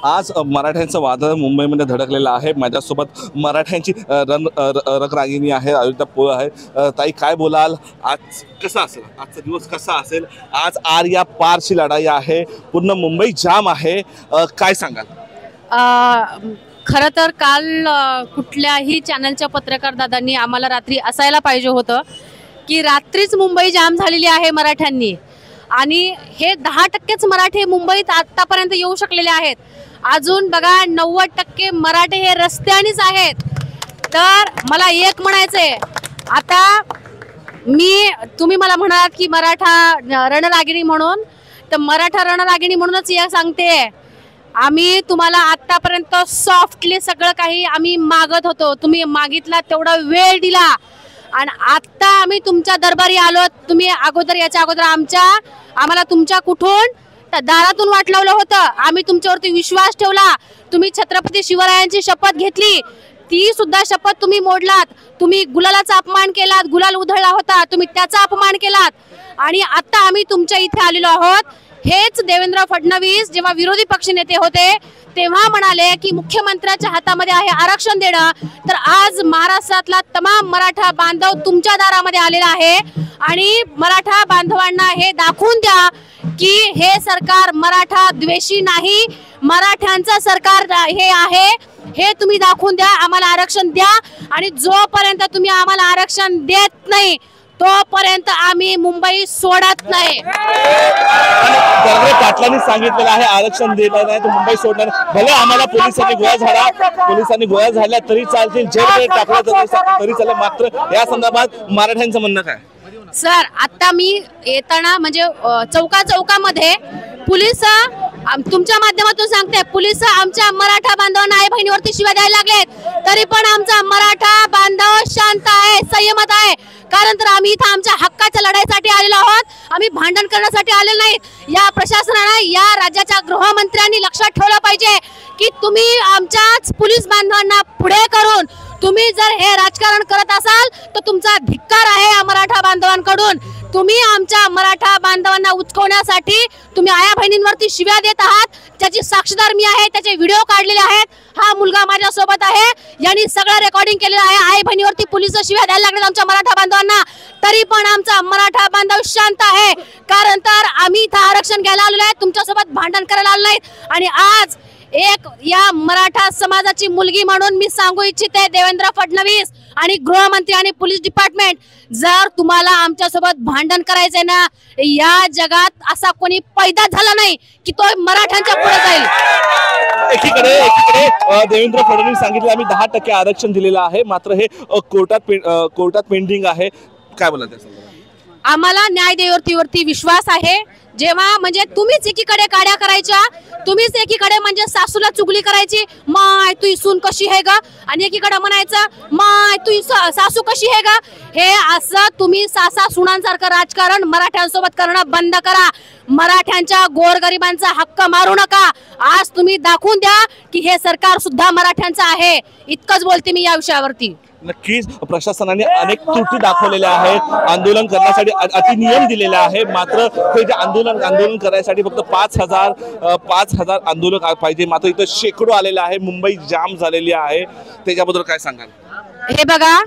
आज मराठ्यांचं वादळ मुंबईमध्ये धडकलेलं आहे। माझ्यासोबत मराठ्यांची रगरागिणी आहे, अयोध्या पोळ आहे। ताई काय बोलाल, आज कसा असेल, आजचा दिवस कसा असेल? आज आर या पारची लढाई आहे, पूर्ण मुंबई जाम आहे, काय सांगाल? खरं तर काल कुठल्याही चॅनलच्या पत्रकार दादांनी आम्हाला रात्री असायला पाहिजे होतं की रात्रीच मुंबई जाम झालेली आहे मराठ्यांनी, आणि हे 10%च मराठे मुंबईत आतापर्यंत येऊ शकलेले आहेत। अजून बघा 90% मराठे हे रस्त्यानेच आहेत। तर मला एक म्हणायचंय, आता तुम्ही मला म्हणालात की मराठा रणरागिणी म्हणून, तर मराठा रणरागिणी म्हणूनच हे सांगते, आम्ही तुम्हाला आतापर्यंत सॉफ्टली सगळं काही आम्ही मागत होतो, तुम्ही मागितला तेवढा वेळ दिला, आणि आता आम्ही तुमच्या दरबारी आलो। तुम्ही याच्या अगोदर आम्हाला तुमच्या कुठून दारातून वाट लावलं होतं, आम्ही तुमच्यावरती विश्वास ठेवला, तुम्ही छत्रपती शिवरायांची शपथ घेतली, ती सुद्धा शपथ तुम्ही मोडलात। तुम्ही गुलालाचा अपमान केलात, गुलाल उधळला होता, तुम्ही त्याचा अपमान केलात, आणि आता आम्ही तुमच्या इथे आलेलो आहोत। हेच देवेंद्र फडणवीस जेव्हा विरोधी पक्षनेते होते तेव्हा म्हणाले की मुख्यमंत्र्याच्या हातामध्ये आहे आरक्षण देणं, तर आज महाराष्ट्रातला तमाम मराठा बांधव तुमच्या दारामध्ये आलेला आहे, आणि मराठा बांधवांना हे दाखवून द्या की हे सरकार मराठा द्वेषी नाही, मराठ्यांचं सरकार हे आहे, हे तुम्ही दाखवून द्या, आम्हाला आरक्षण द्या, आणि जोपर्यंत तुम्ही आम्हाला आरक्षण देत नाही तोपर्यंत आम्ही मुंबई सोडत नाही। जरगे पाटलांनी सांगितलेलं आहे आरक्षण दिलं नाही तर मुंबई सोडणार, भले आम्हाला पोलिसांनी गोळ्या झाल्या तरी चालतील, जेल टाकलं तरी चालेल, मात्र या संदर्भात मराठ्यांचं म्हणणं काय? सर, आता मी येताना म्हणजे चौकामध्ये पोलीस, तुमच्या माध्यमातून सांगते, पोलीस आमच्या मराठा बांधवांना आई बहिणीवरती शिव्या द्यायला लागलेत, तरी पण आमचा मराठा बांधव शांत आहे, संयमत आहे, कारण तर आम्ही इथं आमच्या हक्काच्या लढाईसाठी आलेलो आहोत, आम्ही भांडण करण्यासाठी आलेलो नाही। या प्रशासनाने, या राज्याच्या गृहमंत्र्यांनी लक्षात ठेवलं पाहिजे की तुम्ही आमच्याच पोलीस बांधवांना पुढे करून तुम्ही जर हे राजकारण करत असाल तर तुमचा धिक्कार आहे या मराठा बांधवांकडून। तुम्ही आमच्या मराठा बांधवांना उचकवण्यासाठी तुम्ही आया बहिणींवरती शिव्या देत आहात, त्याची साक्षीदार मी आहे, त्याचे व्हिडिओ काढलेले आहेत, हा मुलगा माझ्या सोबत आहे, यांनी सगळं रेकॉर्डिंग केलेलं आहे। आई बहिणीवरती पोलीस शिव्या द्यायला लागले आमच्या मराठा बांधवांना, तरी पण आमचा मराठा बांधव शांत आहे, कारण तर आम्ही इथं आरक्षण घ्यायला आलेलो आहे, तुमच्यासोबत भांडण करायला आलो नाही। आणि आज एक या मराठा समाजाची मुलगी म्हणून मी सांगू इच्छिते, देवेंद्र फडणवीस आणि गृहमंत्री आणि पोलीस डिपार्टमेंट, जर तुम्हाला आमच्या सोबत भांडण करायचंय ना, या जगात असा कोणी पैदा झाला नाही की तो मराठ्यांच्या पुढे जाईल। एकीकडे देवेंद्र फडणवीस सांगितलं आम्ही 10% आरक्षण दिलेलं आहे, मात्र हे कोर्टात पेंडिंग आहे, काय बोलत आहे? आम्हाला न्यायदेवतेवरती विश्वास आहे। जेव्हा म्हणजे तुम्हीच एकीकडे काड्या करायच्या, तुम्हीच एकीकडे म्हणजे सासूला चुगली करायची, माय तू सून कशी आहे ग, आणि एकीकडे म्हणायचं माय तू सासू कशी आहे ग, हे असं तुम्ही सासा सुनांसारखं राजकारण मराठ्यांसोबत करणं बंद करा। मराठ्यांच्या गोरगरिबांचा हक्क मारू नका। आज तुम्ही दाखवून द्या की हे सरकार सुद्धा मराठ्यांचं आहे। इतकंच बोलते मी या विषयावरती। नक्कीच प्रशासनाने अनेक त्रुटी दाखवलेल्या आहेत, आंदोलन करण्यासाठी अतिनियम दिलेले आहे, मात्र हे जे आंदोलन करायसाठी फक्त 5,000 आंदोलक पाहिजे, मात्र इथं शेकडो आलेले आहे, मुंबई जाम झालेली आहे, त्याच्याबद्दल काय सांगाल? हे बघा,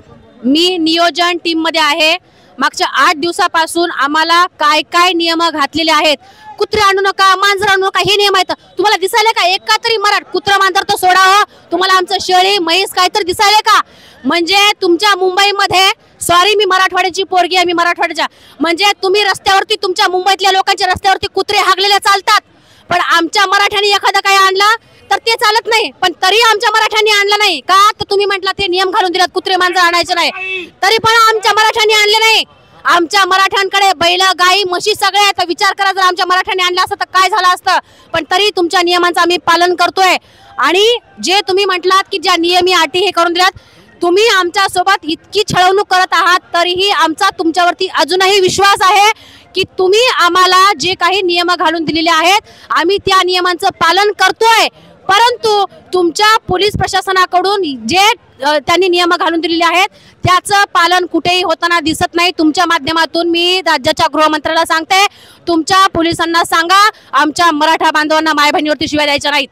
मी नियोजन टीम मध्ये आहे, मागच्या 8 दिवसापासून आम्हाला काय नियम घातलेले आहेत, कुत्रे आणू नका, मांजर आणू नका, हे नियम आहेत। तुम्हाला दिसायले का एका तरी कुत्रा मांजर तर सोडा हो, तुम्हाला आमचं शेळी म्हैस काय तर दिसायले का? म्हणजे तुमच्या मुंबईमध्ये, सॉरी मी मराठवाड्याची पोरगी आहे, मी मराठवाड्याच्या, म्हणजे तुम्ही रस्त्यावरती तुमच्या मुंबईतल्या लोकांच्या रस्त्यावरती कुत्रे हागलेले चालतात, पण आमच्या मराठ्यांनी एखादं काय आणलं तर ते चालत नाही, पण तरी आमच्या मराठ्यांनी आणलं नाही का? तर तुम्ही म्हटलं ते नियम घालून दिलात कुत्रे मांजर आणायचे नाही, तरी पण आमच्या मराठ्यांनी आणले नाही। आमच्या मराठ्यांकडे बैल गाई म्हशी सगळे आहेत, विचार करा जर आमच्या मराठ्यांनी आणलं असतं तर काय झालं असतं, पण तरी तुमच्या नियमांचं आम्ही पालन करतोय। आणि जे तुम्ही म्हटलात की ज्या नियमी अटी हे करून दिल्यात, तुम्ही आमच्या सोबत इतकी छळवणूक करत आहात, तरीही आमचा तुमच्यावरती अजूनही विश्वास आहे की तुम्ही आम्हाला जे काही नियम घालून दिलेले आहेत आम्ही त्या नियमांचं पालन करतोय, परंतु तुमच्या पोलीस प्रशासनाकडून जे त्यांनी नियम घालून दिलेले आहेत त्याचं पालन कुठेही होताना दिसत नाही। तुमच्या माध्यमातून मी राज्याच्या गृहमंत्र्याला सांगते, तुमच्या पोलिसांना सांगा आमच्या मराठा बांधवांना माय बहिणीवरती शिव्या द्यायच्या नाहीत।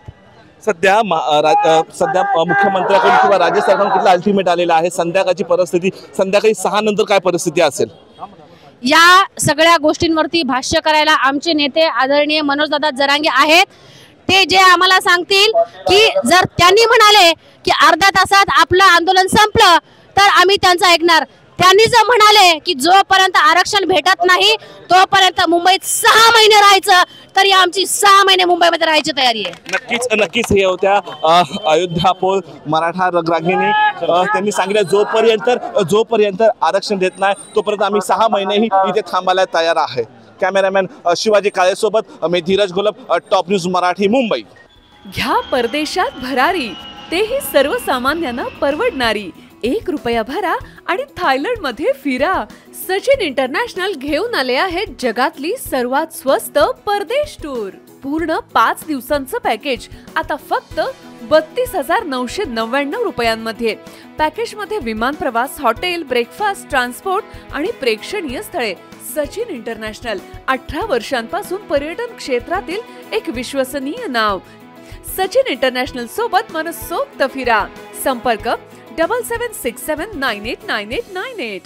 सध्या मुख्यमंत्र्याकडून किंवा राज्य सरकारकडून कुठला अल्टिमेट आलेला आहे? संध्याकाळची परिस्थिती, संध्याकाळी 6 नंतर काय परिस्थिती असेल? या सगळ्या गोष्टींवरती भाष्य करायला आमचे नेते आदरणीय मनोजदादा जरांगे आहेत. ते जे आम्हाला सांगतील की जर त्यांनी म्हणाले की अर्ध्या तासात आपलं आंदोलन संपलं तर आम्ही त्यांचं ऐकणार. त्यांनी जर म्हणाले की जोपर्यंत आरक्षण भेटत नाही तोपर्यंत मुंबईत 6 महिने राहायचं, तर या आमची 6 महिने मुंबईमध्ये राहायची तयारी आहे. नक्कीच हे होत्या अयोध्या पोल मराठा रगरागिनी. त्यांनी सांगितलं जोपर्यंत आरक्षण देत नाही तोपर्यंत आम्ही 6 महिनेही इथे थांबायला तयार आहे. कॅमेरामॅन शिवाजी काळेसोबत मी धीरज गोलब, टॉप न्यूज मराठी, मुंबई. घ्या परदेशात भरारी, तेही सर्वसामान्यांना परवडणारी. 1 रुपया भरा आणि थायलंड मध्ये फिरा. सचिन इंटरनॅशनल घेऊन आले आहेत जगातली सर्वात स्वस्त परदेश टूर. पूर्ण 5 दिवसांचं पॅकेज आता फक्त 32,999 रुपयांमध्ये. पॅकेज मध्ये विमान प्रवास, हॉटेल, ब्रेकफास्ट, ट्रान्सपोर्ट आणि प्रेक्षणीय स्थळे. सचिन इंटरनॅशनल 18 वर्षांपासून पर्यटन क्षेत्रातील एक विश्वसनीय नाव. सचिन इंटरनॅशनल सोबत मनसोक्त फिरा. संपर्क 7767989898.